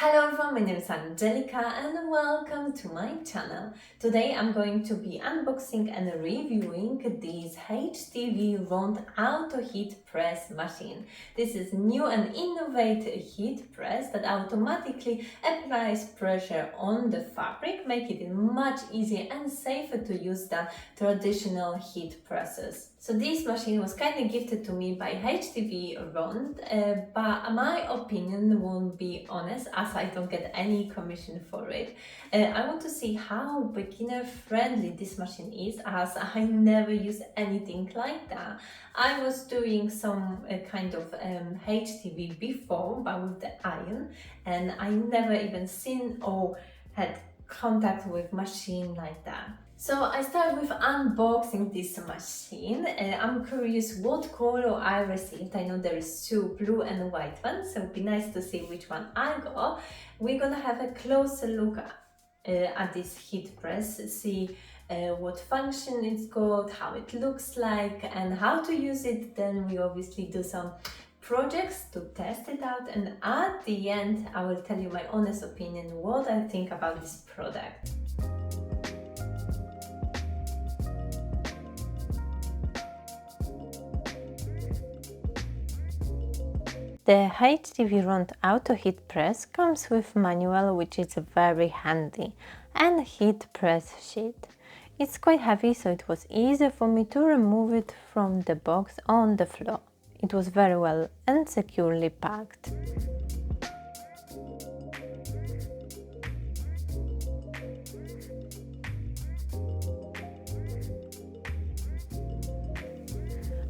Hello everyone, my name is Angelica and welcome to my channel. Today I'm going to be unboxing and reviewing this Htvront auto heat press machine. This is new and innovative heat press that automatically applies pressure on the fabric, making it much easier and safer to use than traditional heat presses. So this machine was kindly gifted to me by Htvront, but my opinion won't be honest as I don't get any commission for it. I want to see how beginner friendly this machine is as I never use anything like that. I was doing some kind of HTV before but with the iron, and I never even seen or had contact with machine like that. So I start with unboxing this machine. I'm curious what color I received. I know there is two blue and white ones, so it would be nice to see which one I got. We're gonna have a closer look at this heat press, see what function it's got, how it looks like and how to use it. Then we obviously do some projects to test it out, and at the end I will tell you my honest opinion what I think about this product. The Htvront Auto Heat Press comes with manual, which is very handy, and heat press sheet. It's quite heavy, so it was easy for me to remove it from the box on the floor. It was very well and securely packed.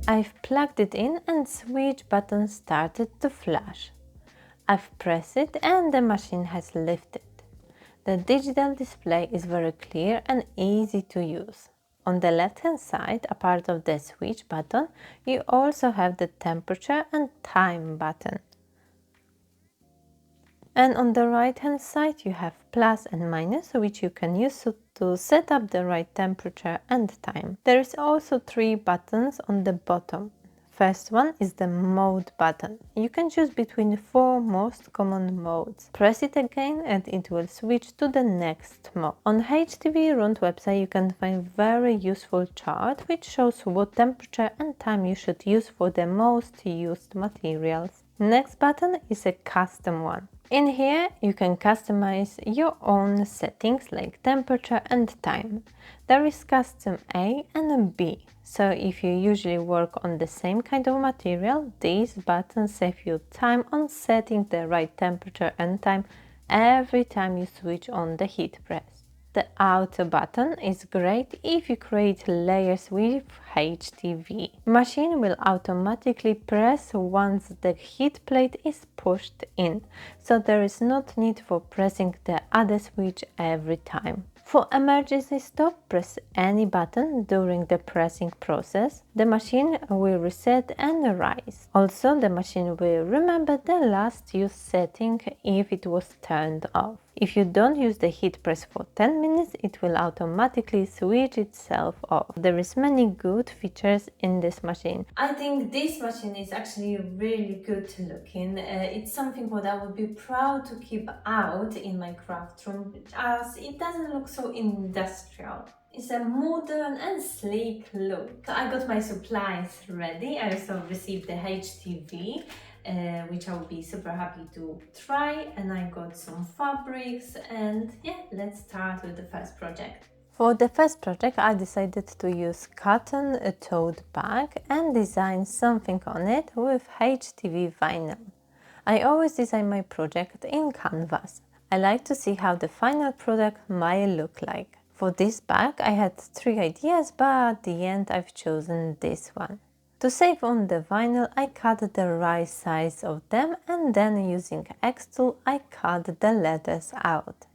I've plugged it in and switch button started to flash. I've pressed it and the machine has lifted. The digital display is very clear and easy to use. On the left hand side, apart of the switch button, you also have the temperature and time button. And on the right hand side you have plus and minus, which you can use to set up the right temperature and time. There is also three buttons on the bottom. First one is the mode button. You can choose between four most common modes. Press it again and it will switch to the next mode. On Htvront website you can find very useful chart which shows what temperature and time you should use for the most used materials. Next button is a custom one. In here you can customize your own settings like temperature and time. There is custom A and B. So if you usually work on the same kind of material, these buttons save you time on setting the right temperature and time every time you switch on the heat press. The auto button is great if you create layers with HTV. Machine will automatically press once the heat plate is pushed in, so there is not need for pressing the other switch every time. For emergency stop, press any button during the pressing process. The machine will reset and rise. Also, the machine will remember the last used setting if it was turned off. If you don't use the heat press for 10 minutes, it will automatically switch itself off. There is many good features in this machine. I think this machine is actually really good looking. It's something what I would be proud to keep out in my craft room, as it doesn't look so industrial. It's a modern and sleek look. So I got my supplies ready. I also received the HTV, which I will be super happy to try, and I got some fabrics, and yeah, let's start with the first project. For the first project I decided to use cotton tote bag and design something on it with HTV vinyl. I always design my project in canvas. I like to see how the final product might look like. For this bag I had three ideas, but at the end I've chosen this one. To save on the vinyl, I cut the right size of them, and then using X tool I cut the letters out.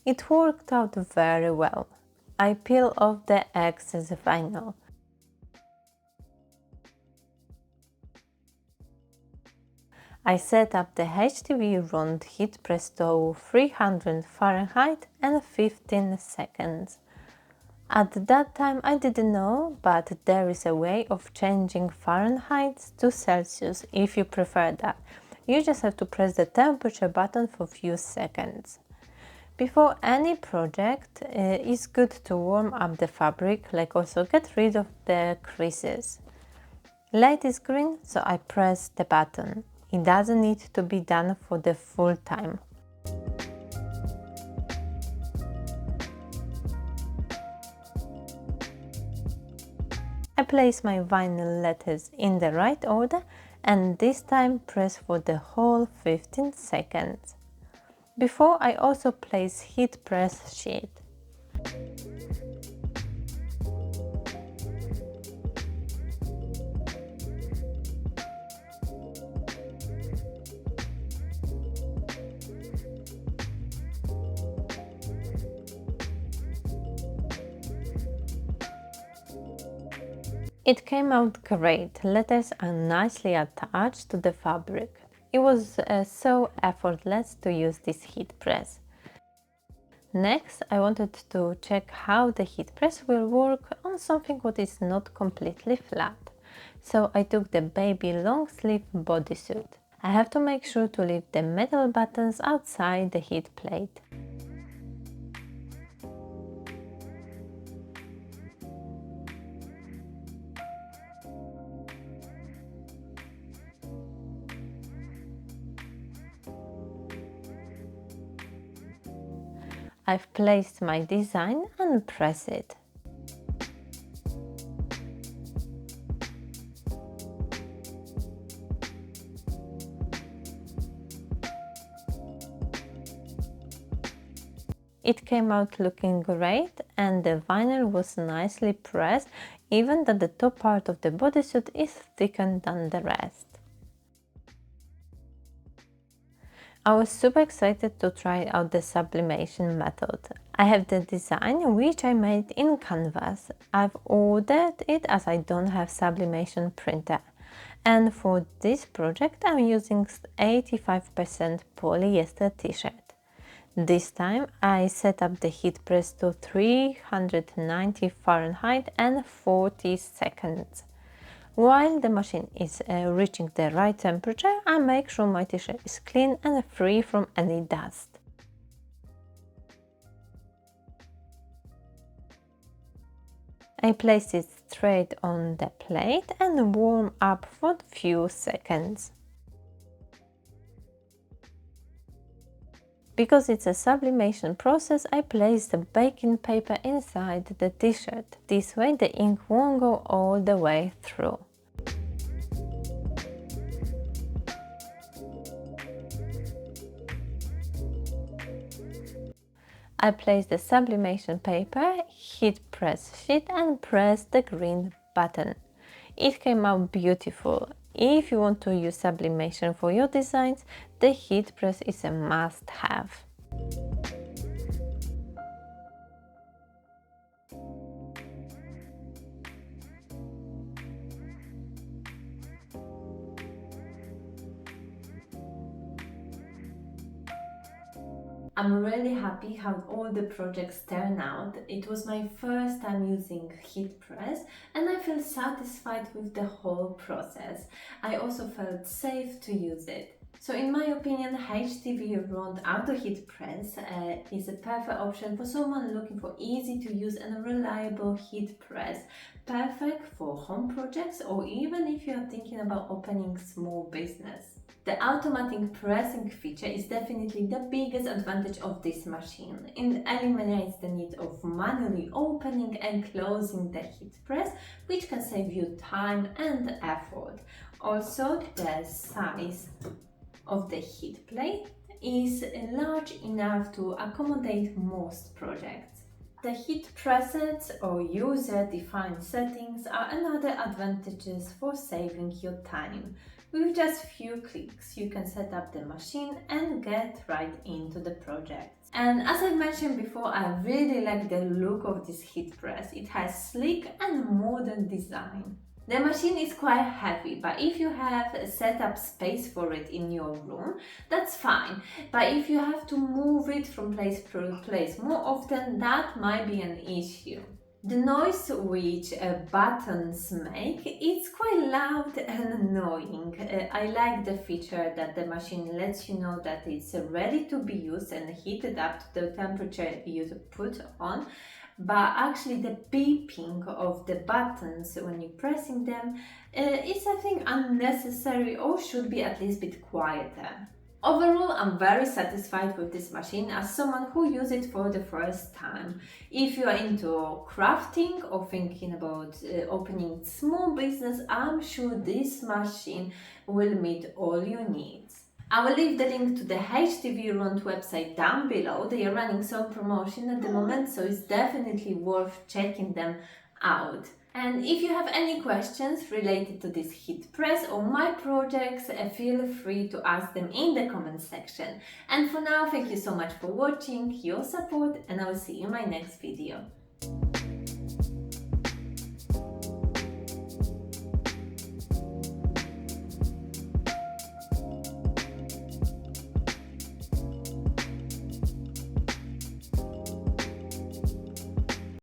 It worked out very well. I peel off the excess vinyl. I set up the Htvront heat press to 300 Fahrenheit and 15 seconds. At that time I didn't know, but there is a way of changing Fahrenheit to Celsius if you prefer that. You just have to press the temperature button for a few seconds. Before any project, it's good to warm up the fabric, like also get rid of the creases. Light is green, so I press the button. It doesn't need to be done for the full time. I place my vinyl letters in the right order and this time press for the whole 15 seconds. Before I also place heat press sheet. It came out great. Letters are nicely attached to the fabric. It was so effortless to use this heat press. Next, I wanted to check how the heat press will work on something that is not completely flat. So I took the baby long sleeve bodysuit. I have to make sure to leave the metal buttons outside the heat plate. I've placed my design and press it. It came out looking great and the vinyl was nicely pressed, even though the top part of the bodysuit is thicker than the rest. I was super excited to try out the sublimation method. I have the design which I made in canvas. I've ordered it as I don't have sublimation printer. And for this project I'm using 85% polyester t-shirt. This time I set up the heat press to 390 Fahrenheit and 40 seconds. While the machine is reaching the right temperature, I make sure my t-shirt is clean and free from any dust. I place it straight on the plate and warm up for a few seconds. Because it's a sublimation process, I place the baking paper inside the t-shirt. This way the ink won't go all the way through. I place the sublimation paper, heat press sheet and press the green button. It came out beautiful. If you want to use sublimation for your designs, the heat press is a must-have. I'm really happy how all the projects turn out. It was my first time using heat press and I feel satisfied with the whole process. I also felt safe to use it. So in my opinion, Htvront Auto Heat Press is a perfect option for someone looking for easy to use and reliable heat press. Perfect for home projects or even if you are thinking about opening small business. The automatic pressing feature is definitely the biggest advantage of this machine. It eliminates the need of manually opening and closing the heat press, which can save you time and effort. Also, the size of the heat plate is large enough to accommodate most projects. The heat presets or user-defined settings are another advantages for saving your time. With just few clicks, you can set up the machine and get right into the project. And as I mentioned before, I really like the look of this heat press. It has sleek and modern design. The machine is quite heavy, but if you have set up space for it in your room, that's fine. But if you have to move it from place to place more often, that might be an issue. The noise which buttons make is quite loud and annoying. I like the feature that the machine lets you know that it's ready to be used and heated up to the temperature you put on, but actually the beeping of the buttons when you're pressing them is, I think, unnecessary or should be at least a bit quieter. Overall, I'm very satisfied with this machine as someone who used it for the first time. If you are into crafting or thinking about opening small business, I'm sure this machine will meet all your needs. I will leave the link to the Htvront website down below. They are running some promotion at the moment, so it's definitely worth checking them out. And if you have any questions related to this heat press or my projects, feel free to ask them in the comment section. And for now, thank you so much for watching, your support, and I will see you in my next video.